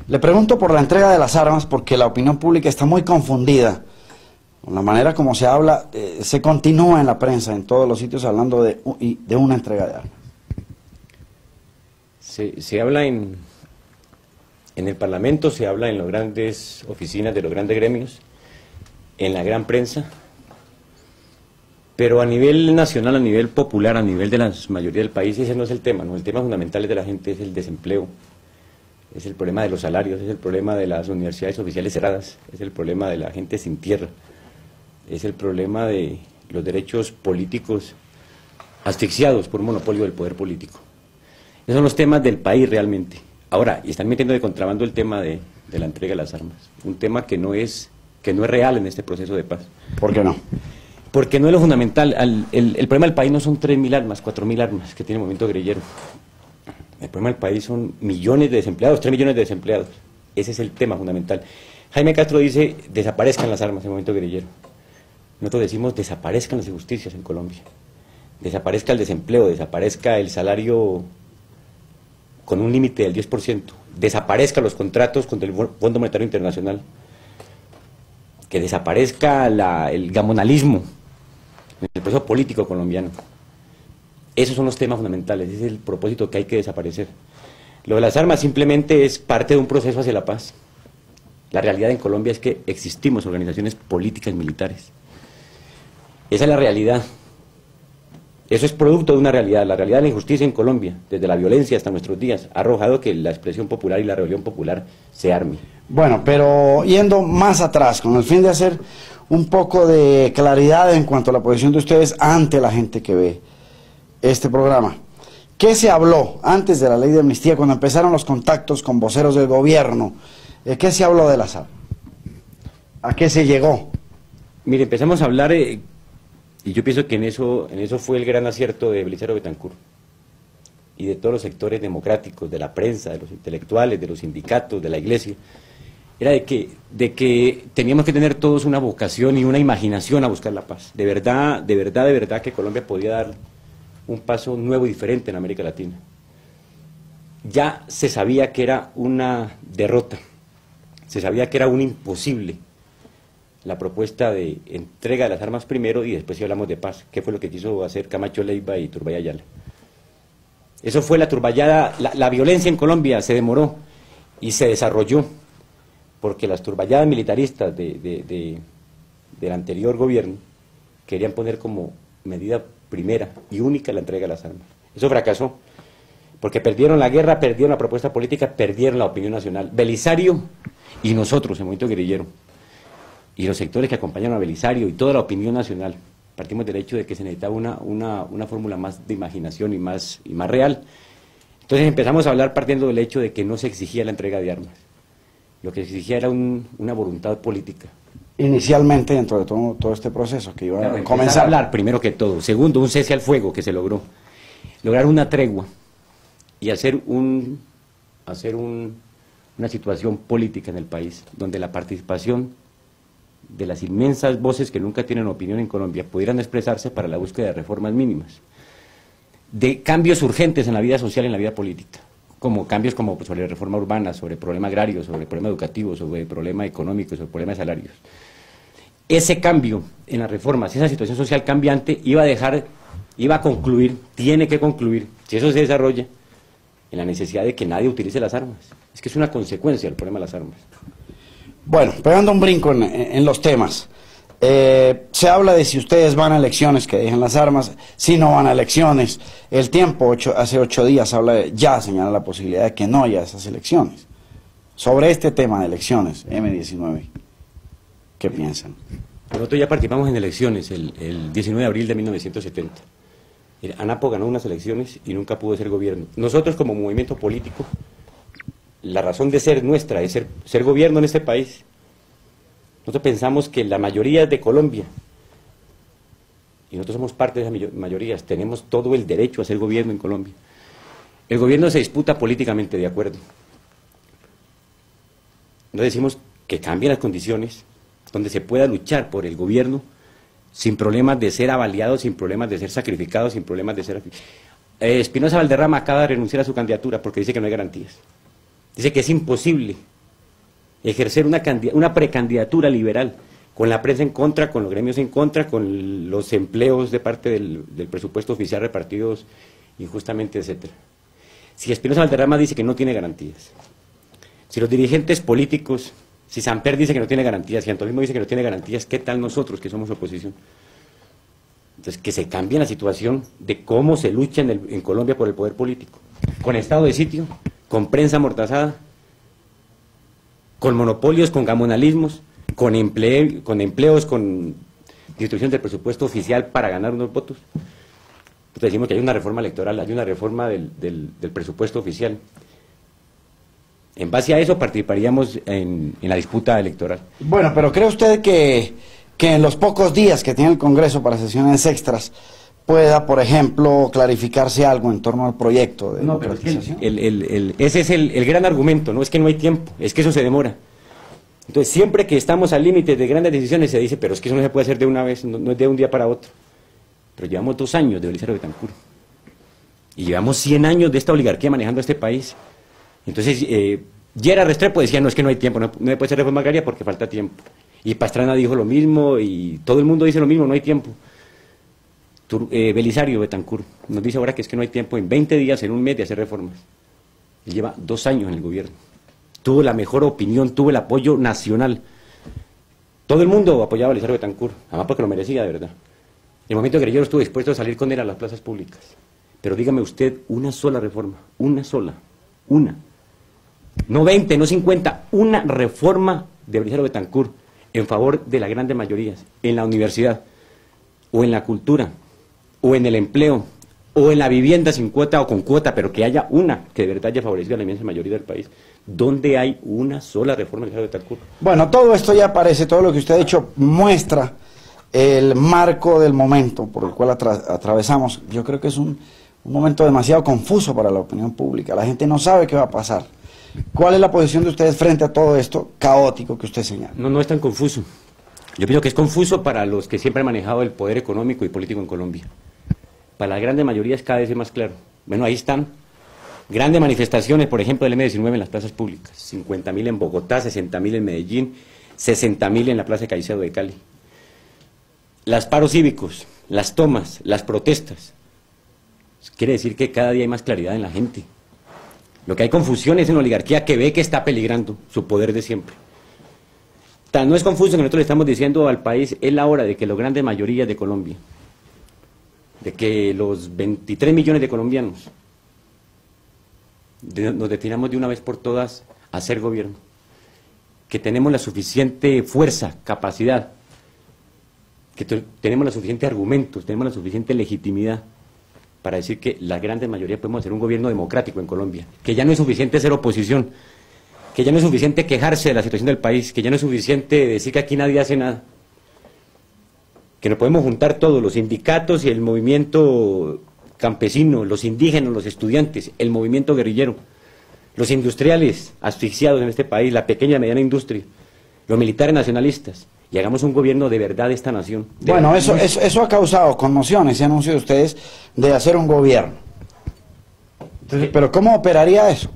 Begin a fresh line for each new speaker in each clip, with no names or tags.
Le pregunto por la entrega de las armas porque la opinión pública está muy confundida. Con la manera como se habla, se continúa en la prensa, en todos los sitios, hablando de una entrega de armas.
Se habla en el Parlamento, se habla en las grandes oficinas de los grandes gremios, en la gran prensa, pero a nivel nacional, a nivel popular, a nivel de la mayoría del país, ese no es el tema, ¿no? El tema fundamental de la gente es el desempleo, es el problema de los salarios, es el problema de las universidades oficiales cerradas, es el problema de la gente sin tierra, es el problema de los derechos políticos asfixiados por un monopolio del poder político. Esos son los temas del país realmente. Ahora, y están metiendo de contrabando el tema de la entrega de las armas, un tema que no es real en este proceso de paz.
¿Por qué no?
Porque no es lo fundamental. El problema del país no son 3.000 armas, 4.000 armas que tiene el movimiento guerrillero. El problema del país son millones de desempleados, 3 millones de desempleados. Ese es el tema fundamental. Jaime Castro dice, desaparezcan las armas en el movimiento guerrillero. Nosotros decimos, desaparezcan las injusticias en Colombia. Desaparezca el desempleo, desaparezca el salario con un límite del 10%. Desaparezcan los contratos contra el Fondo Monetario Internacional. Que desaparezca el gamonalismo en el proceso político colombiano. Esos son los temas fundamentales, ese es el propósito que hay que desaparecer. Lo de las armas simplemente es parte de un proceso hacia la paz. La realidad en Colombia es que existimos organizaciones políticas militares. Esa es la realidad. Eso es producto de una realidad. La realidad de la injusticia en Colombia, desde la violencia hasta nuestros días, ha arrojado que la expresión popular y la rebelión popular se arme.
Bueno, pero yendo más atrás, con el fin de hacer un poco de claridad en cuanto a la posición de ustedes ante la gente que ve este programa. ¿Qué se habló antes de la ley de amnistía, cuando empezaron los contactos con voceros del gobierno? ¿Qué se habló de las armas? ¿A qué se llegó?
Mire, empezamos a hablar, y yo pienso que en eso fue el gran acierto de Belisario Betancur y de todos los sectores democráticos, de la prensa, de los intelectuales, de los sindicatos, de la iglesia, era de que teníamos que tener todos una vocación y una imaginación a buscar la paz. De verdad que Colombia podía dar un paso nuevo y diferente en América Latina. Ya se sabía que era una derrota, se sabía que era un imposible la propuesta de entrega de las armas primero y después si hablamos de paz, que fue lo que quiso hacer Camacho Leiva y Turbay Ayala. Eso fue la turballada, la violencia en Colombia se demoró y se desarrolló, porque las turballadas militaristas del anterior gobierno querían poner como medida primera y única la entrega de las armas. Eso fracasó, porque perdieron la guerra, perdieron la propuesta política, perdieron la opinión nacional. Belisario y nosotros, el movimiento guerrillero, y los sectores que acompañan a Belisario y toda la opinión nacional, partimos del hecho de que se necesitaba una fórmula más de imaginación y más real. Entonces empezamos a hablar partiendo del hecho de que no se exigía la entrega de armas. Lo que se exigía era una voluntad política.
Inicialmente, dentro de todo este proceso que iba a comenzar
a hablar, primero que todo. Segundo, un cese al fuego que se logró. Lograr una tregua y hacer una situación política en el país, donde la participación de las inmensas voces que nunca tienen opinión en Colombia pudieran expresarse para la búsqueda de reformas mínimas, de cambios urgentes en la vida social y en la vida política, como cambios como sobre reforma urbana, sobre problema agrario, sobre problema educativo, sobre problema económico, sobre problema de salarios. Ese cambio en las reformas, esa situación social cambiante iba a concluir, tiene que concluir, si eso se desarrolla, en la necesidad de que nadie utilice las armas. Es que es una consecuencia del problema de las armas.
Bueno, pegando un brinco en los temas, se habla de si ustedes van a elecciones, que dejen las armas, si no van a elecciones. El tiempo, hace 8 días, ya señala la posibilidad de que no haya esas elecciones. Sobre este tema de elecciones, M19, ¿qué piensan?
Nosotros ya participamos en elecciones el 19 de abril de 1970. ANAPO ganó unas elecciones y nunca pudo ser gobierno. Nosotros como movimiento político, la razón de ser nuestra es ser gobierno en este país. Nosotros pensamos que la mayoría de Colombia, y nosotros somos parte de esas mayorías, tenemos todo el derecho a ser gobierno en Colombia. El gobierno se disputa políticamente, de acuerdo. No decimos que cambien las condiciones, donde se pueda luchar por el gobierno sin problemas de ser avaliado, sin problemas de ser sacrificado, sin problemas de ser... Espinosa Valderrama acaba de renunciar a su candidatura porque dice que no hay garantías. Dice que es imposible ejercer una precandidatura liberal, con la prensa en contra, con los gremios en contra, con los empleos de parte del presupuesto oficial repartidos injustamente, etcétera. Si Espinosa Valderrama dice que no tiene garantías, si los dirigentes políticos, si Samper dice que no tiene garantías, si Antonismo dice que no tiene garantías, ¿qué tal nosotros que somos oposición? Entonces, que se cambie la situación de cómo se lucha en Colombia por el poder político, con estado de sitio, con prensa amordazada, con monopolios, con gamonalismos, con empleos, con distribución del presupuesto oficial para ganar unos votos. Entonces decimos que hay una reforma electoral, hay una reforma del presupuesto oficial. En base a eso participaríamos en la disputa electoral.
Bueno, pero ¿cree usted que en los pocos días que tiene el Congreso para sesiones extras pueda, por ejemplo, clarificarse algo en torno al proyecto de democratización?
Ese es el gran argumento, no es que no hay tiempo, es que eso se demora. Entonces, siempre que estamos al límite de grandes decisiones se dice, pero es que eso no se puede hacer de una vez, no es de un día para otro. Pero llevamos 2 años de Belisario Betancur. Y llevamos 100 años de esta oligarquía manejando este país. Entonces, Llera Restrepo decía, no, es que no hay tiempo, no puede ser reforma agraria porque falta tiempo. Y Pastrana dijo lo mismo, y todo el mundo dice lo mismo, no hay tiempo. Belisario Betancur nos dice ahora que es que no hay tiempo en 20 días, en un mes de hacer reformas. Él lleva 2 años en el gobierno. Tuvo la mejor opinión, tuvo el apoyo nacional. Todo el mundo apoyaba a Belisario Betancur, además porque lo merecía de verdad. En el momento guerrillero estuvo dispuesto a salir con él a las plazas públicas. Pero dígame usted, una sola reforma, una sola, una. No 20, no 50, una reforma de Belisario Betancur en favor de las grandes mayorías, en la universidad, o en la cultura, o en el empleo, o en la vivienda sin cuota o con cuota, pero que haya una que de verdad haya favorecido a la inmensa mayoría del país. ¿Dónde hay una sola reforma de Belisario Betancur?
Bueno, todo esto ya aparece, todo lo que usted ha dicho muestra el marco del momento por el cual atravesamos. Yo creo que es un momento demasiado confuso para la opinión pública. La gente no sabe qué va a pasar. ¿Cuál es la posición de ustedes frente a todo esto caótico que usted señala?
No es tan confuso. Yo pienso que es confuso para los que siempre han manejado el poder económico y político en Colombia. Para la grande mayoría es cada vez más claro. Bueno, ahí están. Grandes manifestaciones, por ejemplo, del M19 en las plazas públicas. 50.000 en Bogotá, 60.000 en Medellín, 60.000 en la Plaza de Caicedo de Cali. Las paros cívicos, las tomas, las protestas. Quiere decir que cada día hay más claridad en la gente. Lo que hay confusión es en la oligarquía que ve que está peligrando su poder de siempre. No es confuso que nosotros le estamos diciendo al país, es la hora de que las grandes mayorías de Colombia, de que los 23 millones de colombianos nos definamos de una vez por todas a ser gobierno, que tenemos la suficiente fuerza, capacidad, que tenemos los suficientes argumentos, tenemos la suficiente legitimidad para decir que la grande mayoría podemos hacer un gobierno democrático en Colombia, que ya no es suficiente ser oposición, que ya no es suficiente quejarse de la situación del país, que ya no es suficiente decir que aquí nadie hace nada, que nos podemos juntar todos, los sindicatos y el movimiento campesino, los indígenas, los estudiantes, el movimiento guerrillero, los industriales asfixiados en este país, la pequeña y mediana industria, los militares nacionalistas, y hagamos un gobierno de verdad de esta nación.
Bueno, eso ha causado conmoción, ese anuncio de ustedes de hacer un gobierno. Entonces, ¿pero cómo operaría eso?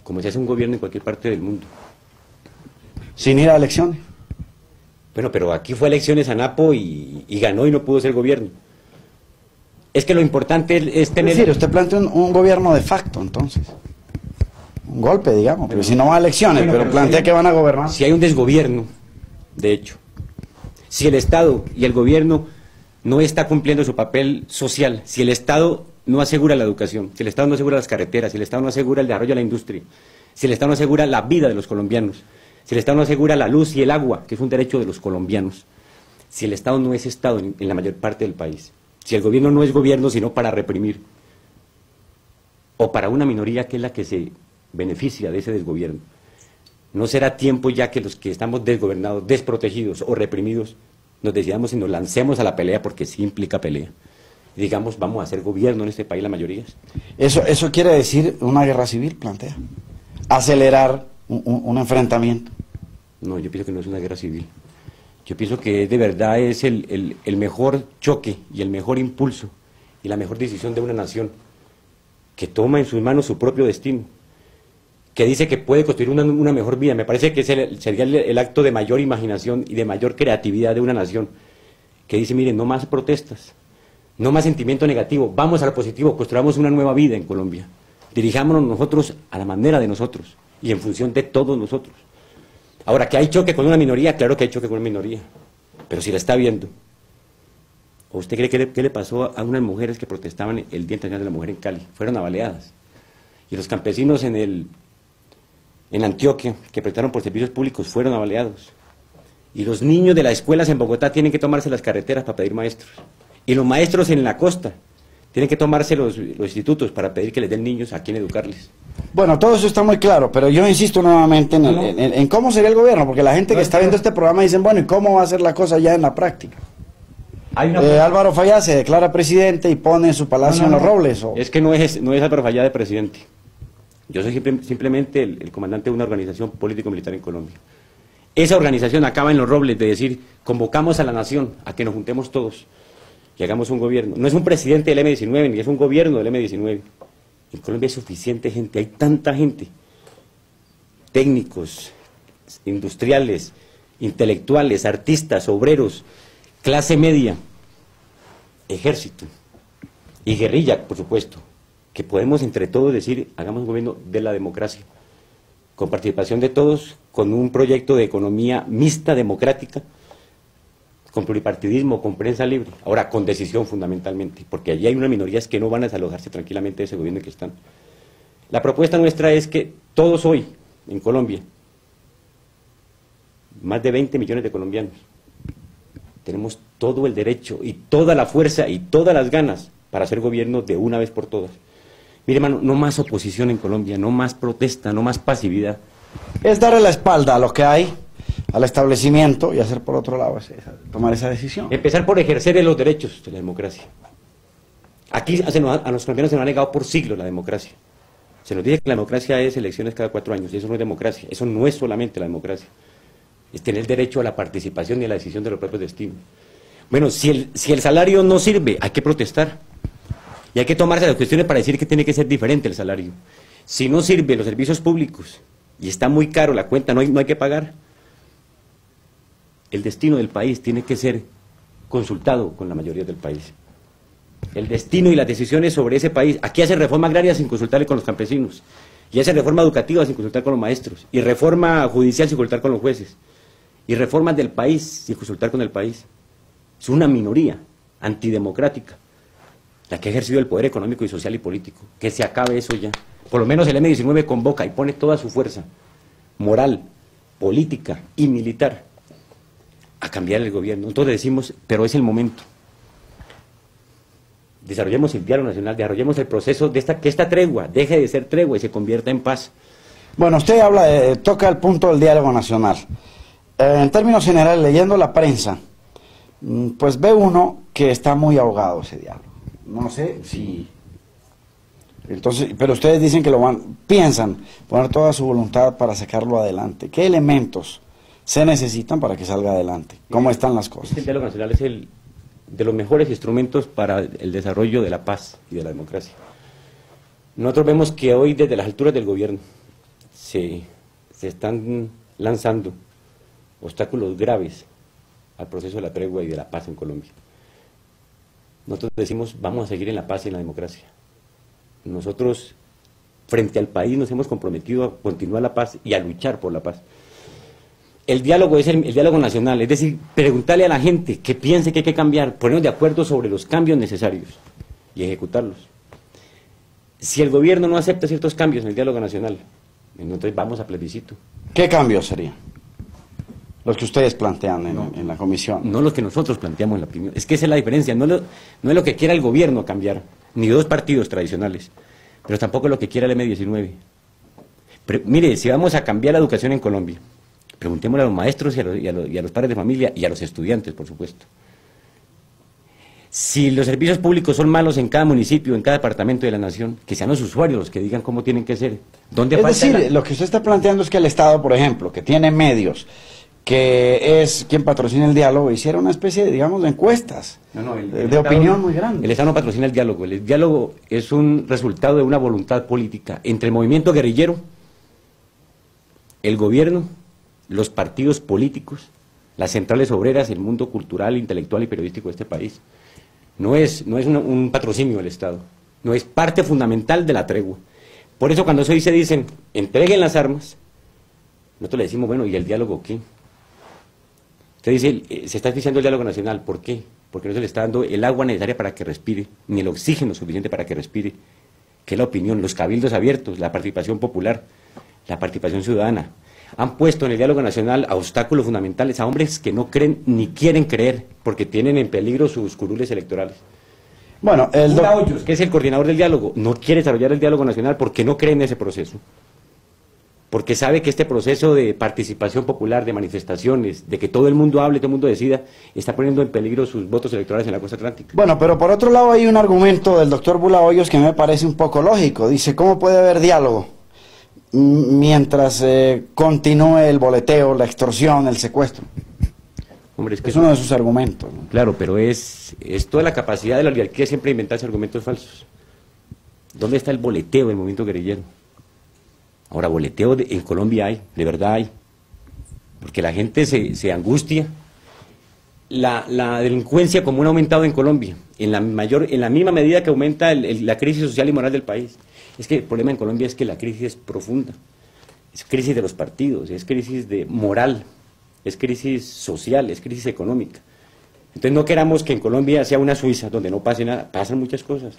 Como se hace un gobierno en cualquier parte del mundo.
¿Sin ir a elecciones?
Bueno, pero aquí fue a elecciones a Napo y ganó y no pudo ser gobierno. Es que lo importante es tener...
Es decir, usted plantea un gobierno de facto, entonces. Un golpe, digamos, pero si no va a elecciones, bueno, pero plantea que van a gobernar.
Si hay un desgobierno, de hecho, si el Estado y el gobierno no está cumpliendo su papel social, si el Estado no asegura la educación, si el Estado no asegura las carreteras, si el Estado no asegura el desarrollo de la industria, si el Estado no asegura la vida de los colombianos, si el Estado no asegura la luz y el agua, que es un derecho de los colombianos, si el Estado no es Estado en la mayor parte del país, si el gobierno no es gobierno sino para reprimir, o para una minoría que es la que se beneficia de ese desgobierno, no será tiempo ya que los que estamos desgobernados, desprotegidos o reprimidos, nos decidamos y nos lancemos a la pelea, porque sí implica pelea. Y digamos, vamos a hacer gobierno en este país la mayoría.
Eso quiere decir una guerra civil, plantea. Acelerar un enfrentamiento.
No, yo pienso que no es una guerra civil. Yo pienso que de verdad es el mejor choque y el mejor impulso y la mejor decisión de una nación que toma en sus manos su propio destino, que dice que puede construir una mejor vida. Me parece que sería el acto de mayor imaginación y de mayor creatividad de una nación, que dice, miren, no más protestas, no más sentimiento negativo, vamos al positivo, construyamos una nueva vida en Colombia, dirijámonos nosotros a la manera de nosotros y en función de todos nosotros. Ahora, que hay choque con una minoría, claro que hay choque con una minoría, pero si la está viendo. ¿O usted cree que le pasó a unas mujeres que protestaban el Día Internacional de la Mujer en Cali? Fueron abaleadas. Y los campesinos en Antioquia, que prestaron por servicios públicos, fueron abaleados. Y los niños de las escuelas en Bogotá tienen que tomarse las carreteras para pedir maestros. Y los maestros en la costa tienen que tomarse los institutos para pedir que les den niños a quien educarles. Bueno, todo eso está muy claro, pero yo insisto nuevamente en cómo sería el gobierno, porque la gente que está viendo este programa dicen, bueno, ¿y cómo va a ser la cosa ya en la práctica? Álvaro Fayad se declara presidente y pone su palacio en Los Robles. ¿O? Es que no es Álvaro Fayad de presidente. Yo soy simplemente el comandante de una organización político-militar en Colombia. Esa organización acaba en Los Robles de decir, convocamos a la nación a que nos juntemos todos y hagamos un gobierno. No es un presidente del M-19, ni es un gobierno del M-19. En Colombia hay suficiente gente, hay tanta gente. Técnicos, industriales, intelectuales, artistas, obreros, clase media, ejército y guerrilla, por supuesto, que podemos entre todos decir, hagamos un gobierno de la democracia, con participación de todos, con un proyecto de economía mixta, democrática, con pluripartidismo, con prensa libre, ahora con decisión fundamentalmente, porque allí hay unas minorías que no van a desalojarse tranquilamente de ese gobierno en que están. La propuesta nuestra es que todos hoy, en Colombia, más de 20 millones de colombianos, tenemos todo el derecho y toda la fuerza y todas las ganas para hacer gobierno de una vez por todas. Mire, hermano, no más oposición en Colombia, no más protesta, no más pasividad. Es darle la espalda a lo que hay, al establecimiento, y hacer por otro lado, tomar esa decisión. Empezar por ejercer los derechos de la democracia. Aquí a los colombianos se nos ha negado por siglos la democracia. Se nos dice que la democracia es elecciones cada 4 años, y eso no es democracia, eso no es solamente la democracia. Es tener el derecho a la participación y a la decisión de los propios destinos. Bueno, si el salario no sirve, hay que protestar. Y hay que tomarse las cuestiones para decir que tiene que ser diferente el salario. Si no sirven los servicios públicos y está muy caro la cuenta, no hay que pagar, el destino del país tiene que ser consultado con la mayoría del país. El destino y las decisiones sobre ese país. Aquí hacen reforma agraria sin consultarle con los campesinos, y hacen reforma educativa sin consultar con los maestros, y reforma judicial sin consultar con los jueces, y reformas del país sin consultar con el país. Es una minoría antidemocrática la que ha ejercido el poder económico y social y político. Que se acabe eso ya. Por lo menos el M-19 convoca y pone toda su fuerza moral, política y militar a cambiar el gobierno. Entonces decimos, pero es el momento. Desarrollemos el diálogo nacional, desarrollemos el proceso de que esta tregua deje de ser tregua y se convierta en paz. Bueno, usted toca el punto del diálogo nacional. En términos generales, leyendo la prensa, pues ve uno que está muy ahogado ese diálogo. No sé si... Entonces, pero ustedes dicen que piensan poner toda su voluntad para sacarlo adelante. ¿Qué elementos se necesitan para que salga adelante? ¿Cómo están las cosas? El diálogo nacional es de los mejores instrumentos para el desarrollo de la paz y de la democracia. Nosotros vemos que hoy desde las alturas del gobierno se están lanzando obstáculos graves al proceso de la tregua y de la paz en Colombia. Nosotros decimos, vamos a seguir en la paz y en la democracia. Nosotros, frente al país, nos hemos comprometido a continuar la paz y a luchar por la paz. El diálogo es el diálogo nacional, es decir, preguntarle a la gente que piense que hay que cambiar, ponernos de acuerdo sobre los cambios necesarios y ejecutarlos. Si el gobierno no acepta ciertos cambios en el diálogo nacional, entonces vamos a plebiscito. ¿Qué cambios serían? Los que ustedes plantean en la comisión. No los que nosotros planteamos en la opinión. Es que esa es la diferencia. No es lo que quiera el gobierno cambiar, ni 2 partidos tradicionales, pero tampoco es lo que quiera el M-19. Mire, si vamos a cambiar la educación en Colombia, preguntémosle a los maestros y a los padres de familia y a los estudiantes, por supuesto. Si los servicios públicos son malos en cada municipio, en cada departamento de la nación, que sean los usuarios los que digan cómo tienen que ser. Es decir, lo que usted está planteando es que el Estado, por ejemplo, que tiene medios, que es quien patrocina el diálogo, hiciera una especie de, digamos, de encuestas, de opinión muy grande. El Estado no patrocina el diálogo es un resultado de una voluntad política entre el movimiento guerrillero el gobierno, los partidos políticos, las centrales obreras, el mundo cultural, intelectual y periodístico de este país. No es un patrocinio del Estado, no es parte fundamental de la tregua. Por eso cuando se dicen, entreguen las armas, nosotros le decimos, bueno, ¿y el diálogo qué? Usted dice, se está asfixiando el diálogo nacional, ¿por qué? Porque no se le está dando el agua necesaria para que respire, ni el oxígeno suficiente para que respire, que es la opinión, los cabildos abiertos, la participación popular, la participación ciudadana. Han puesto en el diálogo nacional a obstáculos fundamentales a hombres que no creen ni quieren creer, porque tienen en peligro sus curules electorales.
Bueno,
Hoyos, que es el coordinador del diálogo, no quiere desarrollar el diálogo nacional porque no cree en ese proceso. Porque sabe que este proceso de participación popular, de manifestaciones, de que todo el mundo hable, todo el mundo decida, está poniendo en peligro sus votos electorales en la costa atlántica.
Bueno, pero por otro lado hay un argumento del doctor Bula Hoyos que me parece un poco lógico. Dice, ¿cómo puede haber diálogo mientras continúe el boleteo, la extorsión, el secuestro?
Hombre,
es uno de sus argumentos, ¿no?
Claro, pero es toda la capacidad de la oligarquía siempre inventarse argumentos falsos. ¿Dónde está el boleteo del movimiento guerrillero? Ahora, boleteo en Colombia hay, de verdad hay, porque la gente se angustia. La delincuencia común ha aumentado en Colombia, en la misma medida que aumenta la crisis social y moral del país. Es que el problema en Colombia es que la crisis es profunda, es crisis de los partidos, es crisis de moral, es crisis social, es crisis económica. Entonces no queramos que en Colombia sea una Suiza donde no pase nada, pasan muchas cosas.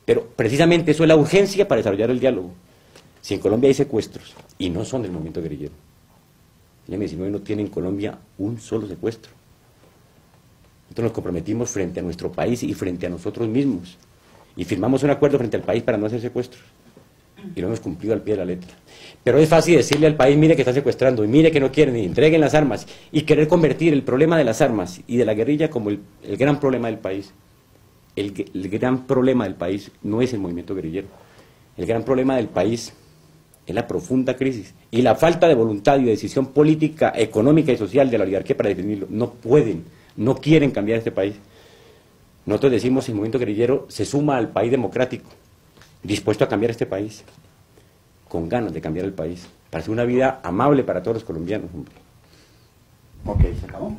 Pero precisamente eso es la urgencia para desarrollar el diálogo. Si en Colombia hay secuestros, y no son del movimiento guerrillero, el M-19 no tiene en Colombia un solo secuestro. Nosotros nos comprometimos frente a nuestro país y frente a nosotros mismos, y firmamos un acuerdo frente al país para no hacer secuestros, y lo hemos cumplido al pie de la letra. Pero es fácil decirle al país, mire que están secuestrando, y mire que no quieren, y entreguen las armas, y querer convertir el problema de las armas y de la guerrilla como el gran problema del país. El gran problema del país no es el movimiento guerrillero, el gran problema del país es la profunda crisis y la falta de voluntad y de decisión política, económica y social de la oligarquía para definirlo. No pueden, no quieren cambiar este país. Nosotros decimos que el movimiento guerrillero se suma al país democrático, dispuesto a cambiar este país, con ganas de cambiar el país, para hacer una vida amable para todos los colombianos.
Ok, se acabó.